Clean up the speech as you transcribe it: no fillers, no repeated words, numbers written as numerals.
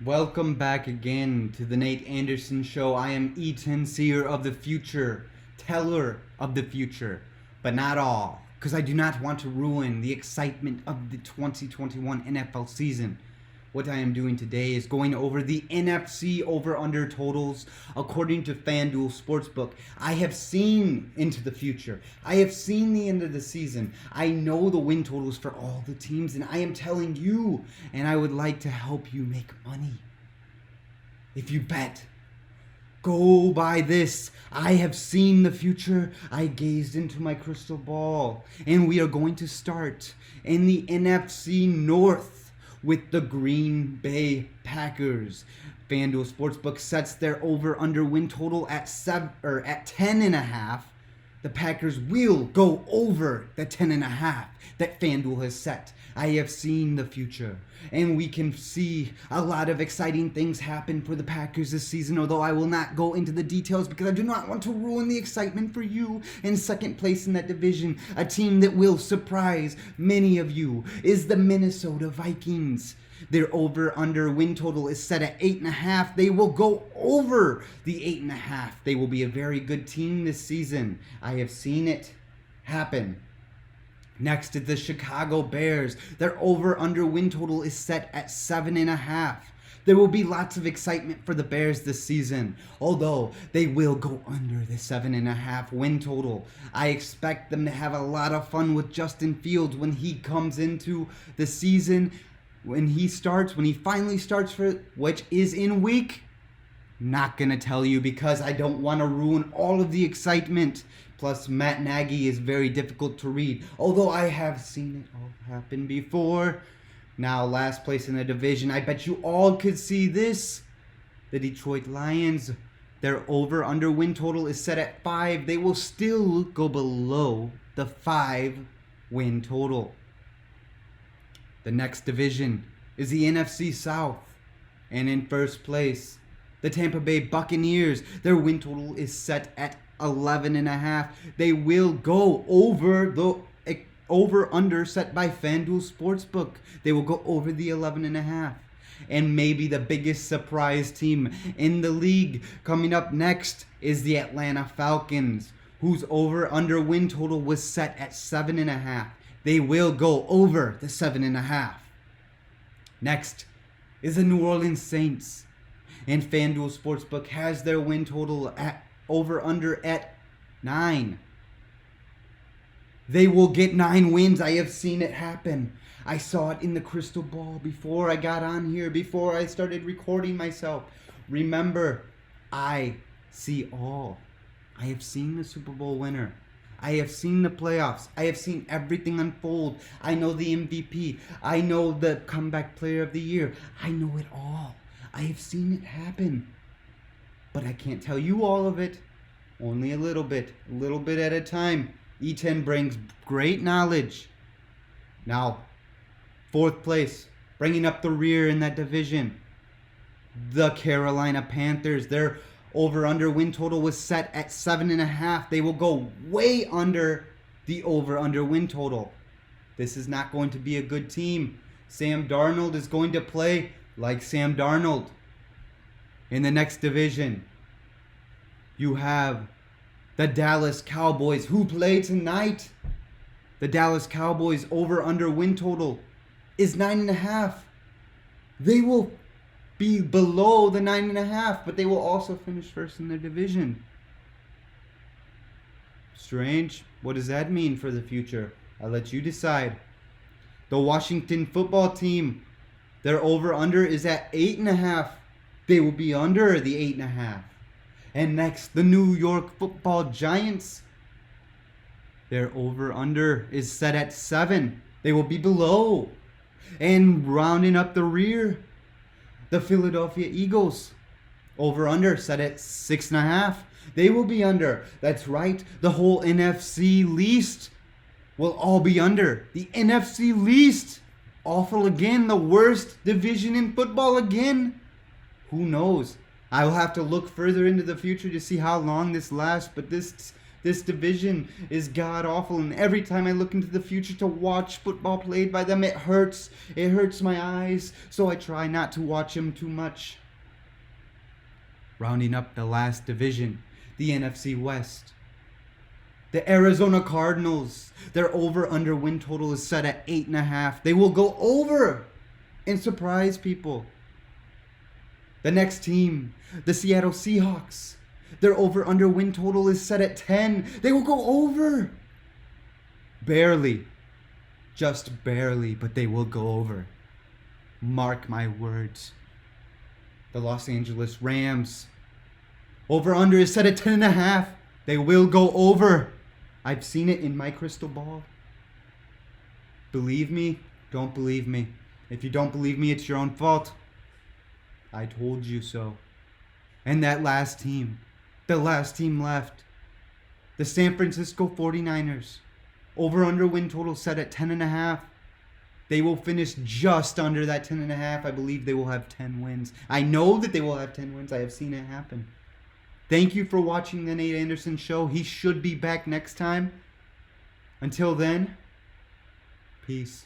Welcome back again to the Nate Anderson Show. I am Eaton, seer of the future, teller of the future, but not all, because I do not want to ruin the excitement of the 2021 NFL season. What I am doing today is going over the NFC over-under totals according to FanDuel Sportsbook. I have seen into the future. I have seen the end of the season. I know the win totals for all the teams, and I am telling you, and I would like to help you make money. If you bet, go by this. I have seen the future. I gazed into my crystal ball, and we are going to start in the NFC North with the Green Bay Packers. FanDuel Sportsbook sets their over/under win total at 10.5. The Packers will go over the 10.5 that FanDuel has set. I have seen the future, and we can see a lot of exciting things happen for the Packers this season, although I will not go into the details because I do not want to ruin the excitement for you. In second place in that division, a team that will surprise many of you, is the Minnesota Vikings. Their over/under win total is set at 8.5. They will go over the 8.5. They will be a very good team this season. I have seen it happen. Next is the Chicago Bears. Their over/under win total is set at 7.5. There will be lots of excitement for the Bears this season, although they will go under the 7.5 win total. I expect them to have a lot of fun with Justin Fields when he comes into the season. When he finally starts for, which is in week, not gonna tell you because I don't want to ruin all of the excitement. Plus, Matt Nagy is very difficult to read, although I have seen it all happen before. Now, last place in the division, I bet you all could see this. The Detroit Lions, their over/under win total is set at 5. They will still go below the 5 win total. The next division is the NFC South, and in first place, the Tampa Bay Buccaneers. Their win total is set at 11.5. They will go over the over/under set by FanDuel Sportsbook. They will go over the 11.5. And maybe the biggest surprise team in the league coming up next is the Atlanta Falcons, whose over/under win total was set at 7.5. They will go over the 7.5. Next is the New Orleans Saints, and FanDuel Sportsbook has their win total at over/under at 9. They will get 9 wins. I have seen it happen. I saw it in the crystal ball before I got on here, before I started recording myself. Remember, I see all. I have seen the Super Bowl winner. I have seen the playoffs. I have seen everything unfold. I know the MVP. I know the comeback player of the year. I know it all. I have seen it happen. But I can't tell you all of it. Only a little bit at a time. E10 brings great knowledge. Now, fourth place, bringing up the rear in that division, the Carolina Panthers. Their over/under win total was set at 7.5. They will go way under the over/under win total. This is not going to be a good team. Sam Darnold is going to play like Sam Darnold. In the next division, you have the Dallas Cowboys, who play tonight. The Dallas Cowboys over/under win total is 9.5. They will be below the 9.5, but they will also finish first in their division. Strange. What does that mean for the future? I'll let you decide. The Washington football team, their over/under is at 8.5. They will be under the 8.5. And next, the New York Football Giants. Their over/under is set at 7. They will be below. And rounding up the rear, the Philadelphia Eagles. Over/under set at 6.5. They will be under. That's right. The whole NFC least will all be under. The NFC least. Awful again. The worst division in football again. Who knows? I will have to look further into the future to see how long this lasts, but this This division is god awful, and every time I look into the future to watch football played by them, it hurts. It hurts my eyes, so I try not to watch them too much. Rounding up the last division, the NFC West. The Arizona Cardinals, their over-under win total is set at 8.5. They will go over and surprise people. The next team, the Seattle Seahawks, their over-under win total is set at 10. They will go over. Barely. Just barely, but they will go over. Mark my words. The Los Angeles Rams, over-under is set at 10.5. They will go over. I've seen it in my crystal ball. Believe me, don't believe me. If you don't believe me, it's your own fault. I told you so. And that last team, the last team left, the San Francisco 49ers, over-under win total set at 10.5. They will finish just under that 10.5. I believe they will have 10 wins. I know that they will have 10 wins. I have seen it happen. Thank you for watching the Nate Anderson Show. He should be back next time. Until then, peace.